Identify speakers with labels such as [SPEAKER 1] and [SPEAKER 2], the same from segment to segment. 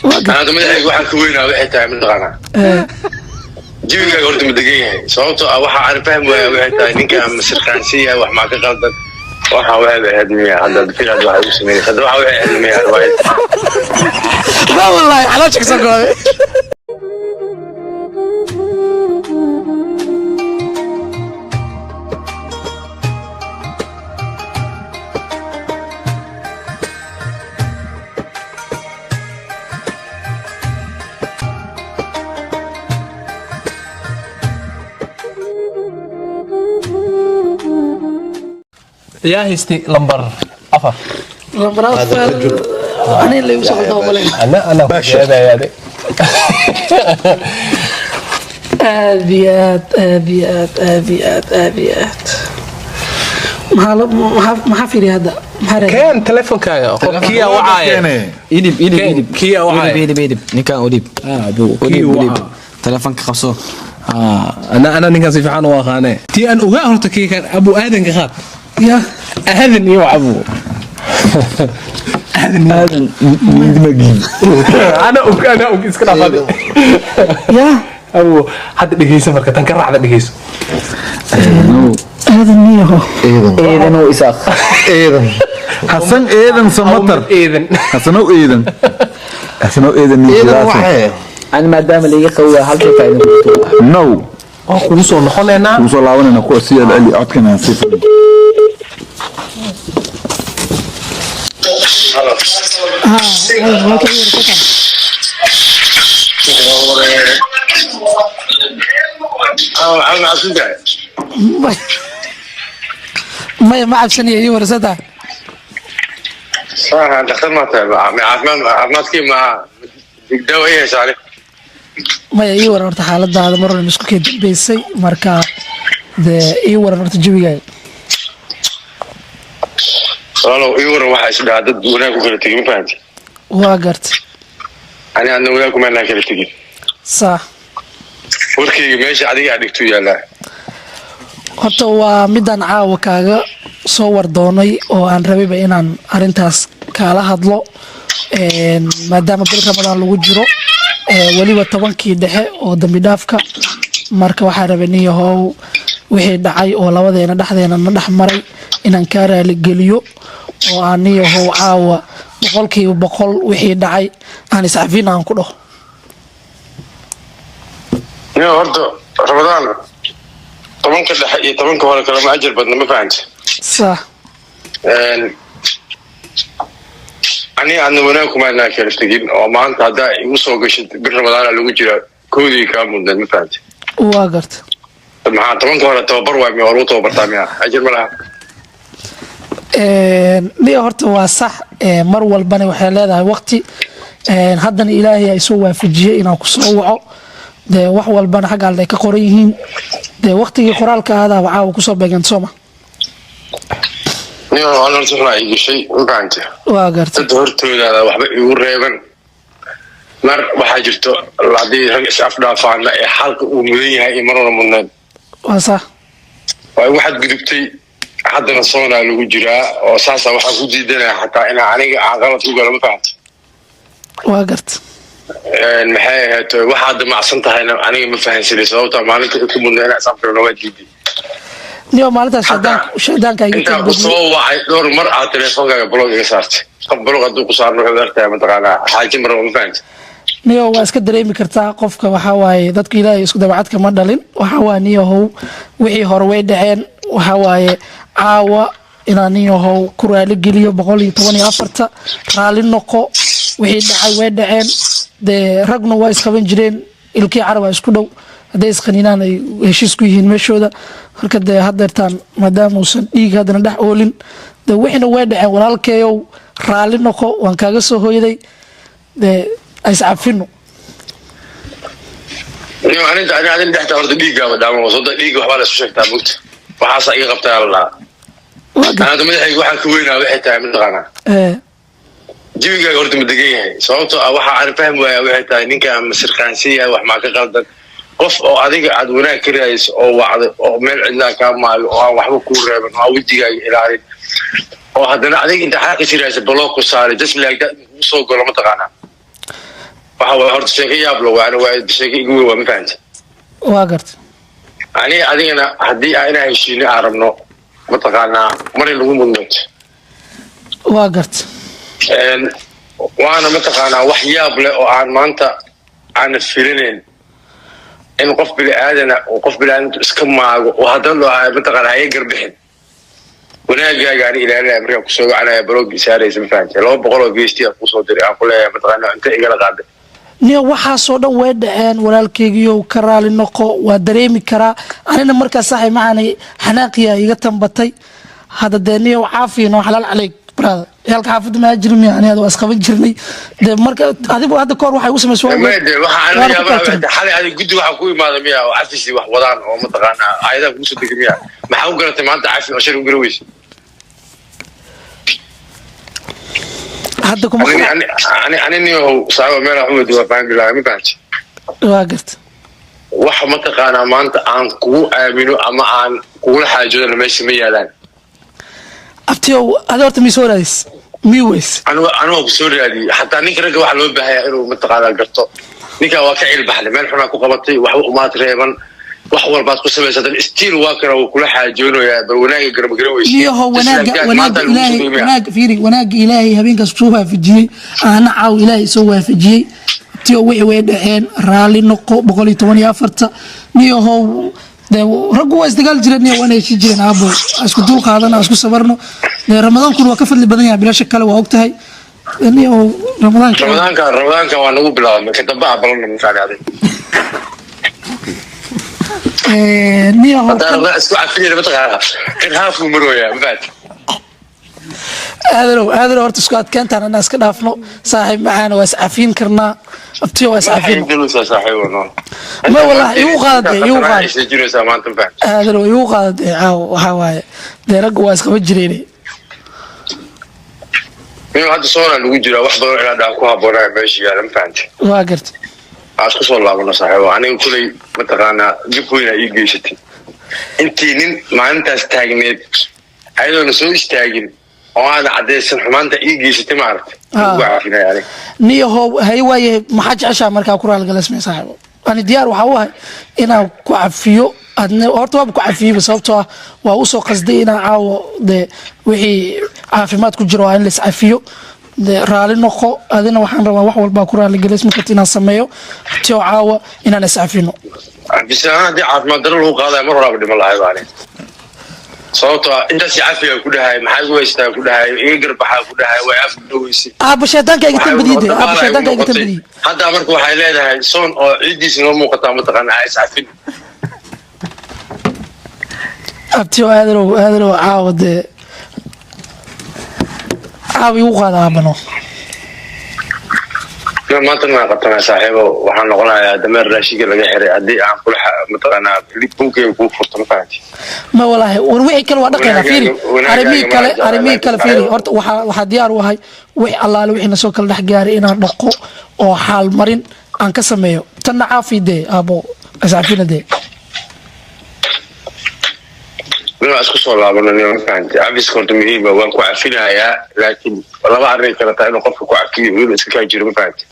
[SPEAKER 1] أنا تمدحك واحد كوينا وحتى من غانا جيبك قلت مدقيه صوته واحد عارف فهم وحتى إنك مسرقانسية واحد معك غلط واحد واحد هدمي هذا في هذا واحد اسمه هذا واحد هدمي هذا واحد
[SPEAKER 2] لا والله على شك سقوي
[SPEAKER 3] يا هستي لمبر أفر
[SPEAKER 2] لمبر أفر أنا اللي يوصل طاولين
[SPEAKER 3] أنا باشا هذا يعني
[SPEAKER 2] أبيات ما حفيري هذا
[SPEAKER 3] كان تلفون كايا كيا وعاية
[SPEAKER 4] إيدب
[SPEAKER 3] كيا وعاية
[SPEAKER 4] إيدب نكان أوديب
[SPEAKER 3] أبو
[SPEAKER 4] أوديب تلفون كخصو
[SPEAKER 3] أنا نكان سيفعان واخانة تي أن أغاه هرتكي كان أبو آدن كخات
[SPEAKER 2] يا
[SPEAKER 3] أهدن يو أبو
[SPEAKER 4] هذا مدمجين
[SPEAKER 3] أنا إسكنا فاضي
[SPEAKER 2] يا
[SPEAKER 3] أبو حد دقيس مركز تنكر حد دقيس
[SPEAKER 2] هذا النية
[SPEAKER 4] إيدن وإساق
[SPEAKER 5] إيدن حسن إيدن سمطر
[SPEAKER 3] إيدن
[SPEAKER 5] حسنو إيدن حسنو إيدن
[SPEAKER 1] إذا واحد
[SPEAKER 4] أنا ما دام اللي يقوى هل كيف إنه
[SPEAKER 5] نو
[SPEAKER 3] كوسو نخلنا
[SPEAKER 5] وصل لنا كوسي اللي عدكنا صفر
[SPEAKER 1] أنا عارفين ده
[SPEAKER 2] ما عبسني هي ورثتها
[SPEAKER 1] صح دخل ما تبع عماد كي ما دقدوا إيه شعري
[SPEAKER 2] ما ii waran horta xaaladaada mar hore isku keen dambeysay marka ii waran horta jawiga
[SPEAKER 1] والله يورا واحد شد عدد هناك وكذا تيجي ما فهمت
[SPEAKER 2] waa gartay
[SPEAKER 1] أنا عندنا هناك وما لنا كذا تيجي
[SPEAKER 2] sax
[SPEAKER 1] وركي ماشي عادي قاعد يكتب يلا
[SPEAKER 2] horta waa midaan caawa kaaga soo war doonay oo aan rabayba inaan arintaas kaala hadlo maadaama bil ramadaan lagu jiro waliba 10kii dhexe oo dambi dhaafka marka waxaa rabay niyahow wixii dhacay oo labadeena dhexdeena na dhex maray inaan ka raali geliyo oo aan niyahow caawa 100% wixii dhacay aan iscafin aan ku dhaho
[SPEAKER 1] يا ورد رمضان طبعا كل حقيقة طبعا كهذا كلام أجر بدنا ما فهمت
[SPEAKER 2] sax
[SPEAKER 1] أنا عندنا هناك وما لنا كذا تيجي وما أنت هذا يوصل قش بالرمضان اللي وجرا كودي كامل ما فهمت
[SPEAKER 2] waa gartay
[SPEAKER 1] مع طبعا كهذا توبر وامي وروته وبرتاميا أجر ملا
[SPEAKER 2] niyo horta waa sax mar walbana waxay leedahay waqti haddana ilaahay ay soo waafajiyay inaan ku soo waco dee wax walbana xagga alle ka qoran yihiin dee waqtigii qoraalka ahadaa caawa kusoo beeganta sooma
[SPEAKER 1] نيو أنا رسمنا أي شيء ما فهمت
[SPEAKER 2] waa gartay
[SPEAKER 1] تدهرت هذا واحد يقول ريبن مر وحاجرته العادي رئيس أفضل فعنا حلقة ومدينها إمرنا منن
[SPEAKER 2] waa sax
[SPEAKER 1] واحد قدبتي حد نصونا اللي وجرا وأساسا واحد وجدنا حتى أنا عليك غلط وقال ما فهمت
[SPEAKER 2] waa gartay
[SPEAKER 1] المحاية واحد مع صنطة هنا أنا ما فهمت سلي صوته ما أنت كم من أنا أسافر نواد جدي
[SPEAKER 2] niyo maalintaas shaydaanka iga
[SPEAKER 1] أنت
[SPEAKER 2] tag
[SPEAKER 1] قصوا واحد دور مرة تلفونك بلوغ صارت بلوغ أدو قصار نروح درتها متقانا حاجة مرة ما فهمت
[SPEAKER 2] niyo waa iska dareemi kartaa qofka waxa waaye dadka ilaahay isku dabacadka ma dhalin waxa waa niyahow wixii hore way dhaceen waxa waaye caawa inaan niyahow ku raali geliyo 114 raali noqo wixii dhacay way dhaceen dee ragna waa isqaban jireen ilkii carab waa isku dhow hadday isqaninaan ay heshiis ku yihiin meeshooda marka dee haddeertaan maadaama uusan dhiig haddana dhex oolin dee wixiina way dhaceen walaalkeeyow raali noqo waan kaaga soo hooyaday dee iscafino
[SPEAKER 1] أنا عندي تحت أرض دقيقة مدام وصلت دقيقة وحوالي سوشك تابوت وحاصل إيه قبتها الله أنا تمدحك واحد كوينا وحتى من غانا جيبك قلت مدقيه صوته واحد عارف فهم وحتى إنك مسرقانسية واحد معك غلط قف أو أديك عاد هناك كريس أو وعد أو مل عندنا كمال أو واحد كورة من أو ودي إلى عريض أو هذا أديك أنت حاجة كريس بلوك وصار جسم لك ده سوق ولا متقانا waxa waa horta sheeko yaab loo waana waa sheeko igu weyn waa ma fahanti
[SPEAKER 2] waa garta
[SPEAKER 1] adigana haddii inaa heshiino aan rabno mataqaanaa marin lagu mudnooto
[SPEAKER 2] waa garta
[SPEAKER 1] waana mataqaanaa wax yaab leh oo aan maanta aan filinayn in qof bini aadana oo qof bini aadana iska maago oo haddana loo ahay mataqaanaa ay garbixin wanaagaaga ani ilaalinaya markaan kusoo gacanaya baloogi saaraysa ma fahanti 200 oo VST aan kusoo diray aan ku leeyahay mataqaanaa inta igala qaaday
[SPEAKER 2] niyo waxaasoo dhan way dhaceen walaalkeygiiyo ka raali noqo waa dareemi karaa anina markaa saxay macaanay xanaaqiya iga tambatay hadda dee niyo caafiino xalaal caleyk brother yaalka xaafadda maa jirin yani waa isqaban jirnay dee marka adigu hadda koor waxay u samaysay
[SPEAKER 1] xalay adiga guddi waxaa ku imaada miya oo cafisi wax wadaan oo mataqaanaa aayadaha kugu soo degay miya maxaa u garatay maanta cafi oo shari u gara weysa
[SPEAKER 2] hadda kuma
[SPEAKER 1] ani niyo saaba meel axmed waa fahmi lahaa ma fahanti
[SPEAKER 2] waa garta
[SPEAKER 1] waxa mataqaanaa maanta aan kugu aamino ama aan kugula xaajoodana meesha ma yaalaan
[SPEAKER 2] abtiyow adi horta mii soo raadis mii weys
[SPEAKER 1] anigoo ku soo raadiyey xataa ninka ragga waxaa loo baahaya inuu mataqaanaa garto ninkaa waa ka cilbaxday meel xunaa ku qabatay waxba umaad reeban wax walbaad ku samaysatan stiil waa kana uu kula xaajoonayaa bal wanaaga garabagara weysa
[SPEAKER 2] niyaho wanaaga ilaahay habeenkaas soo waafajiyey aana caaw ilaahay soo waafajiyey abtiyo wixii way dhaceen raalli noqo 114 niyahow dee raggu waa isdagaal jireen niyo waana heshii jireen aabo isku dul qaadana isku sabarno dee ramadaankuna waa ka fadli badan yahay bilasha kale waa ogtahay niyahow
[SPEAKER 1] ramadaanka waa nagu bilaabmay ka dambe abalana makaadhacday
[SPEAKER 2] niyahow
[SPEAKER 1] isku cafiyana mataqaanaa kan haafku marooyaa mafaat
[SPEAKER 2] aadanow horta isku adkeyntaan anaa iska dhaafno saaxiib macaana waa iscafiin karnaa abtiyo waa iscafiin ma wallahi igu qaadadee aadanow igu qaadadee caaw waxaa waaye dee ragga waa isqaba jireen
[SPEAKER 1] hadda soonaa lagu jiraa wax badan inaa dhaa ku habboonaya meesha yaala ma fahanti
[SPEAKER 2] waa garta
[SPEAKER 1] aan isku soo laabano saaxiibo aniga kulay mataqaanaa dib weynaa ii geysatay intii nin maalintaas taagneed ayadoona soo istaagin oo aada cadaysan xumaanta ii geysatay ma aragtay ugu caafinaya aniga
[SPEAKER 2] niyahow hay waaye maxaa jeceshaa markaa ku raalgalasmay saaxiibo ani diyaar waxaa u ahay inaan ku cafiyo adna horta waaba ku cafiyeyba sababtoo ah waa usoo qasday inaan caawo dee wixii caafimaad ku jiro waa in la iscafiyo raali noqo adina waxaan rabaa wax walbaa ku raaligelis markat inaan sameeyo tiyo caawa inaan iscafino
[SPEAKER 1] bisaan haddii caafimaad daro lagu qaadaya mar horaaba dhima lahay baani sababtoo ah intaas cafiga ku dhahay maxaa igu haystaa ku dhahay iga garbaxaa ku dhahay way afku dhaweysay
[SPEAKER 2] aaba shaydaanka iga tambadiyey
[SPEAKER 1] hadda marka waxay leedahay soon oo ciiddiisa noo muuqataa mataqaanaa iscafin
[SPEAKER 2] abtiyo aadanow caawa dee caawa igu qaada aabano
[SPEAKER 1] maanta maa qabtanaa saaxiibo waxaan noqonayaa dameer raashiga laga xiray haddii aan kula mataqaanaa bunkeyga kuu furto ma fahanti
[SPEAKER 2] ma walaahi war wixii kale waa dhaqaynaa fiiri arrimihii kale fiiri horta waxaa diyaar u ahay wix allaale wixii nasoo kala dhex gaaray inaan dhaqo oo xaal marin aan ka sameeyo tanna caafi dee aabo iscafina dee
[SPEAKER 1] waa isku soo laabano ma fahanti cafiska horta muhiima waan ku cafinayaa laakiin laba arrin kale taa inuu qofka ku cafiyo weliba iska kaa jiro ma fahanti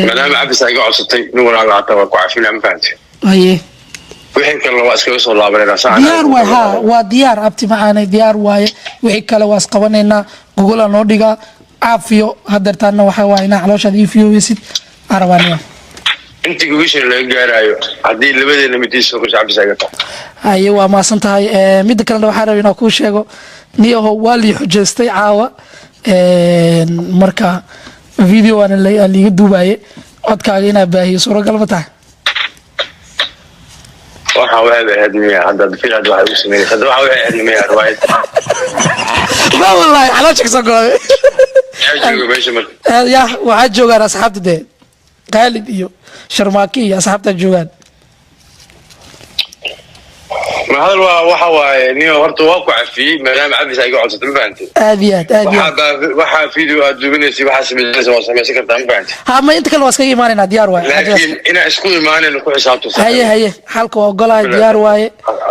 [SPEAKER 1] maadaama cafis iga codsatay nin walaa laata waa ku cafinaa ma fahanti
[SPEAKER 2] haye
[SPEAKER 1] wixii kalena waa iskaga soo laabanayna
[SPEAKER 2] diyaar waay ha waa diyaar abti macaanay diyaar waaye wixii kale waa isqabanaynaa gogolaa noo dhigaa caafiyo hadeertaana waxaa waaye inaa calooshaad ii fiyooysid arabaaniya
[SPEAKER 1] intii gogoshan laga gaaraayo haddii labadeena midiisa ku cafis iga tahay
[SPEAKER 2] haye waa maasan tahay midda kalena waxaa rabay inaan kuu sheego niyaho waa lii xujaystay caawa marka video waana liiga duubaye codkaaga inaa baahiyo suuragal ma tahay
[SPEAKER 1] waxaa waxay ahayd miya hadda filaad waxay u sameeyay hadda waxa waxay ahayd miya riwaayad
[SPEAKER 2] ma wallahi caloosha kasoo goday
[SPEAKER 1] jooga meesha marka
[SPEAKER 2] ya waxaa joogaan asxaabta dee qaalid iyo sharmaaki iyo asxaabtaa joogaan
[SPEAKER 1] ما هذا waxa waaye niyo horta waa ku cafiyey maadaama cafis ay iga codsatay ma fahanti
[SPEAKER 2] aad iyo aad
[SPEAKER 1] waxaa video aad duubinaysa waxaa sameynaysa waa samaysan kartaa ma fahanti
[SPEAKER 2] ha ma inta kale waa iskaga imaanaynaa diyaar waaye
[SPEAKER 1] laakiin inaa isku imaanayno ku xisaabto
[SPEAKER 2] haye xalka waa ogolahay diyaar waaye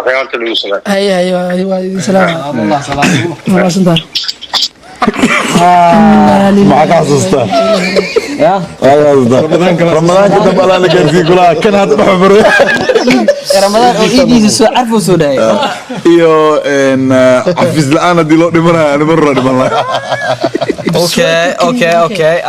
[SPEAKER 1] khiyaarta lagu salaam
[SPEAKER 2] haye waa salaam
[SPEAKER 5] معك حسستا
[SPEAKER 4] يا
[SPEAKER 5] رمضان كده بلا لقيتي كلها كان هذا محمر
[SPEAKER 4] رمضان او ايدي سو عرفوا سو داي
[SPEAKER 5] iyo en xafiis la'aan hadii loo dhimanayo ani marra dhiman lahaa
[SPEAKER 4] اوكي